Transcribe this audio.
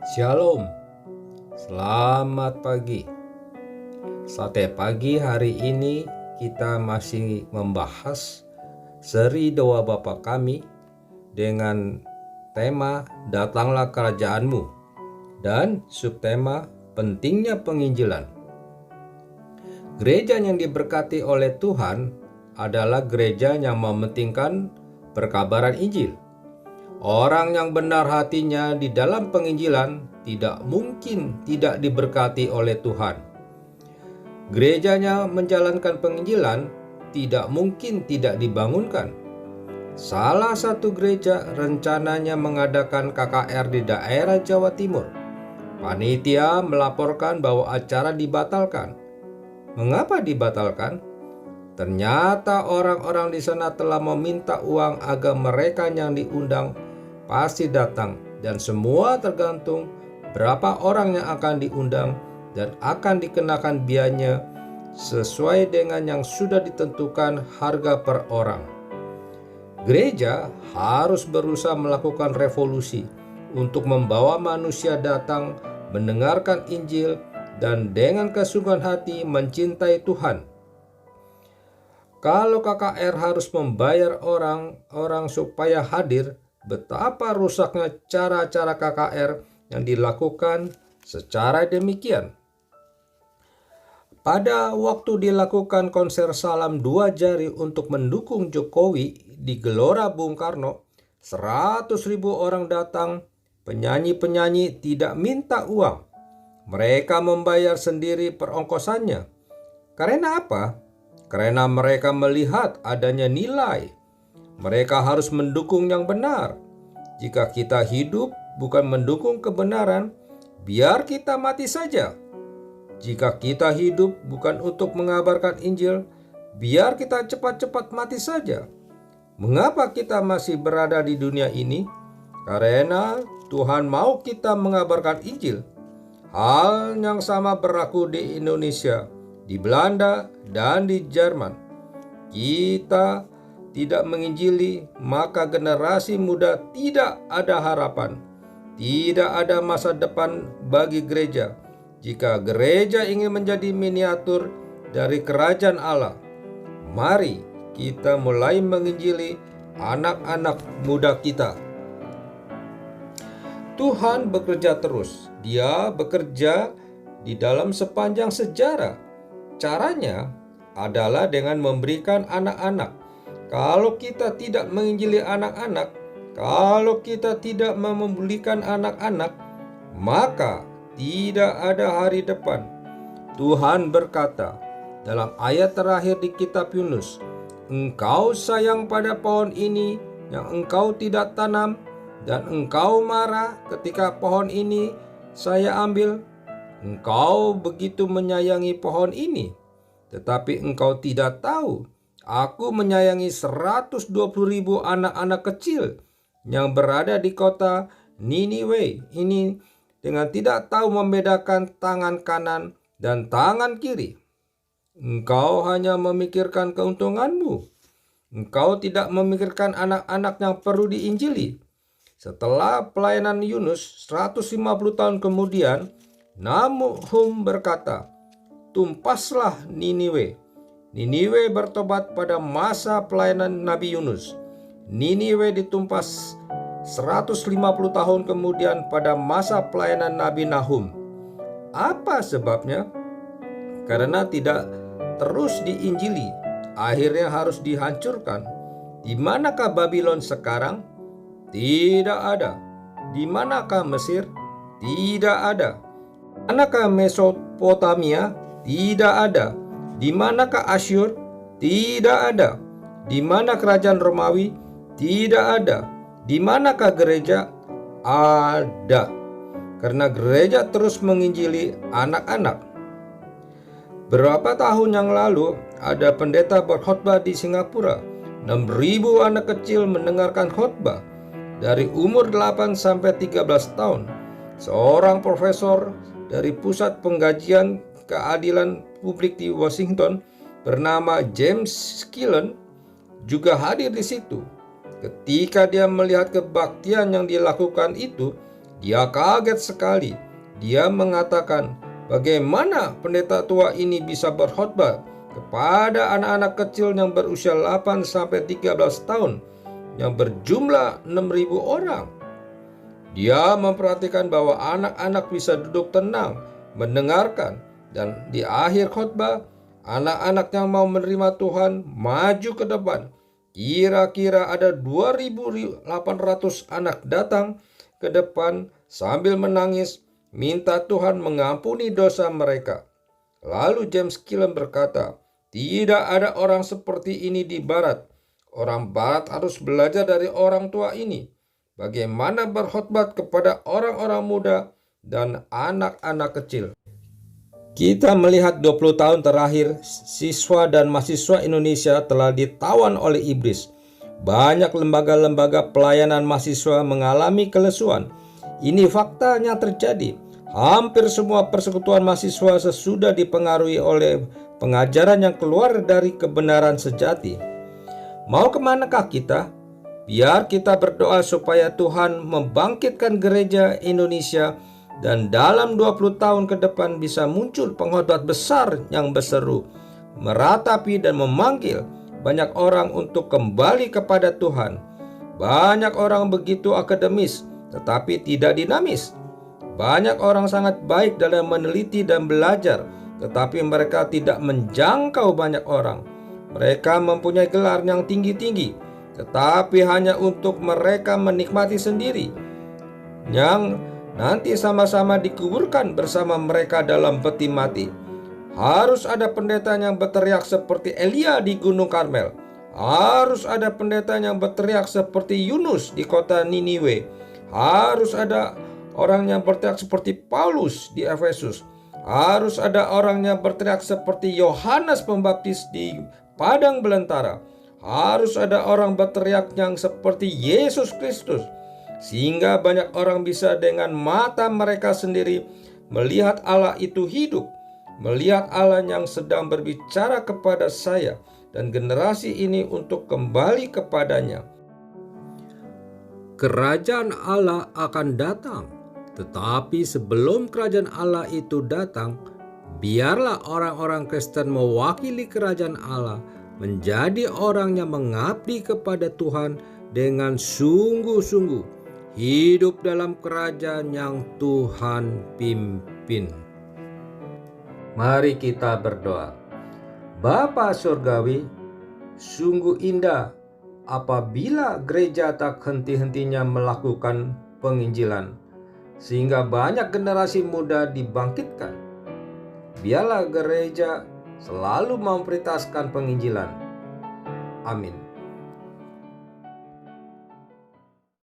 Shalom, selamat pagi. Sate pagi hari ini kita masih membahas seri doa Bapa kami dengan tema Datanglah Kerajaanmu dan subtema Pentingnya Penginjilan. Gereja yang diberkati oleh Tuhan adalah gereja yang mementingkan perkabaran Injil. Orang yang benar hatinya di dalam penginjilan tidak mungkin tidak diberkati oleh Tuhan. Gerejanya menjalankan penginjilan tidak mungkin tidak dibangunkan. Salah satu gereja rencananya mengadakan KKR di daerah Jawa Timur. Panitia melaporkan bahwa acara dibatalkan. Mengapa dibatalkan? Ternyata orang-orang di sana telah meminta uang agar mereka yang diundang pasti datang, dan semua tergantung berapa orang yang akan diundang dan akan dikenakan biayanya sesuai dengan yang sudah ditentukan harga per orang. Gereja harus berusaha melakukan revolusi untuk membawa manusia datang mendengarkan Injil dan dengan kesungguhan hati mencintai Tuhan. Kalau KKR harus membayar orang-orang supaya hadir, betapa rusaknya cara-cara KKR yang dilakukan secara demikian. Pada waktu dilakukan konser salam 2 jari untuk mendukung Jokowi di Gelora Bung Karno, 100.000 orang datang, penyanyi-penyanyi tidak minta uang. Mereka membayar sendiri perongkosannya. Karena apa? Karena mereka melihat adanya nilai. Mereka harus mendukung yang benar. Jika kita hidup bukan mendukung kebenaran, biar kita mati saja. Jika kita hidup bukan untuk mengabarkan Injil, biar kita cepat-cepat mati saja. Mengapa kita masih berada di dunia ini? Karena Tuhan mau kita mengabarkan Injil. Hal yang sama berlaku di Indonesia, di Belanda, dan di Jerman. Kita tidak menginjili, maka generasi muda tidak ada harapan. Tidak ada masa depan bagi gereja. Jika gereja ingin menjadi miniatur dari kerajaan Allah, mari kita mulai menginjili anak-anak muda kita. Tuhan bekerja terus. Dia bekerja di dalam sepanjang sejarah. Caranya adalah dengan memberikan anak-anak. Kalau kita tidak menginjili anak-anak, kalau kita tidak membelikan anak-anak, maka tidak ada hari depan. Tuhan berkata dalam ayat terakhir di kitab Yunus, "Engkau sayang pada pohon ini yang engkau tidak tanam, dan engkau marah ketika pohon ini saya ambil. Engkau begitu menyayangi pohon ini, tetapi engkau tidak tahu Aku menyayangi 120.000 anak-anak kecil yang berada di kota Niniwe ini dengan tidak tahu membedakan tangan kanan dan tangan kiri. Engkau hanya memikirkan keuntunganmu. Engkau tidak memikirkan anak-anak yang perlu diinjili." Setelah pelayanan Yunus 150 tahun kemudian, Nahum berkata, "Tumpaslah Niniwe." Niniwe bertobat pada masa pelayanan Nabi Yunus. Niniwe ditumpas 150 tahun kemudian pada masa pelayanan Nabi Nahum. Apa sebabnya? Karena tidak terus diinjili, akhirnya harus dihancurkan. Di manakah Babylon sekarang? Tidak ada. Di manakah Mesir? Tidak ada. Manakah Mesopotamia? Tidak ada. Di manakah Asyur? Tidak ada. Di mana kerajaan Romawi? Tidak ada. Di manakah gereja? Ada. Karena gereja terus menginjili anak-anak. Berapa tahun yang lalu ada pendeta berkhotbah di Singapura. 6.000 anak kecil mendengarkan khotbah dari umur 8 sampai 13 tahun. Seorang profesor dari Pusat Pengkajian Keadilan Publik di Washington bernama James Skillen juga hadir di situ. Ketika dia melihat kebaktian yang dilakukan itu, Dia kaget sekali. Dia mengatakan, "Bagaimana pendeta tua ini bisa berkhotbah kepada anak-anak kecil yang berusia 8 sampai 13 tahun yang berjumlah 6.000 orang?" Dia memperhatikan bahwa anak-anak bisa duduk tenang, mendengarkan, dan di akhir khotbah, anak-anak yang mau menerima Tuhan maju ke depan. Kira-kira ada 2.800 anak datang ke depan sambil menangis, minta Tuhan mengampuni dosa mereka. Lalu James Killen berkata, "Tidak ada orang seperti ini di Barat. Orang Barat harus belajar dari orang tua ini. Bagaimana berkhotbah kepada orang-orang muda dan anak-anak kecil." Kita melihat 20 tahun terakhir, siswa dan mahasiswa Indonesia telah ditawan oleh iblis. Banyak lembaga-lembaga pelayanan mahasiswa mengalami kelesuan. Ini faktanya terjadi. Hampir semua persekutuan mahasiswa sesudah dipengaruhi oleh pengajaran yang keluar dari kebenaran sejati. Mau kemanakah kita? Biar kita berdoa supaya Tuhan membangkitkan gereja Indonesia dan dalam 20 tahun ke depan bisa muncul pengkhotbah besar yang berseru, meratapi dan memanggil banyak orang untuk kembali kepada Tuhan. Banyak orang begitu akademis tetapi tidak dinamis. Banyak orang sangat baik dalam meneliti dan belajar, tetapi mereka tidak menjangkau banyak orang. Mereka mempunyai gelar yang tinggi-tinggi, tetapi hanya untuk mereka menikmati sendiri, yang nanti sama-sama dikuburkan bersama mereka dalam peti mati. Harus ada pendeta yang berteriak seperti Elia di Gunung Karmel. Harus ada pendeta yang berteriak seperti Yunus di kota Niniwe. Harus ada orang yang berteriak seperti Paulus di Efesus. Harus ada orang yang berteriak seperti Yohanes Pembaptis di padang belantara. Harus ada orang berteriak yang seperti Yesus Kristus, sehingga banyak orang bisa dengan mata mereka sendiri melihat Allah itu hidup, melihat Allah yang sedang berbicara kepada saya dan generasi ini untuk kembali kepadanya. Kerajaan Allah akan datang, tetapi sebelum kerajaan Allah itu datang, biarlah orang-orang Kristen mewakili kerajaan Allah, menjadi orang yang mengabdi kepada Tuhan dengan sungguh-sungguh, hidup dalam kerajaan yang Tuhan pimpin. Mari kita berdoa. Bapa Surgawi, sungguh indah apabila gereja tak henti-hentinya melakukan penginjilan, sehingga banyak generasi muda dibangkitkan. Biarlah gereja selalu memprioritaskan penginjilan. Amin.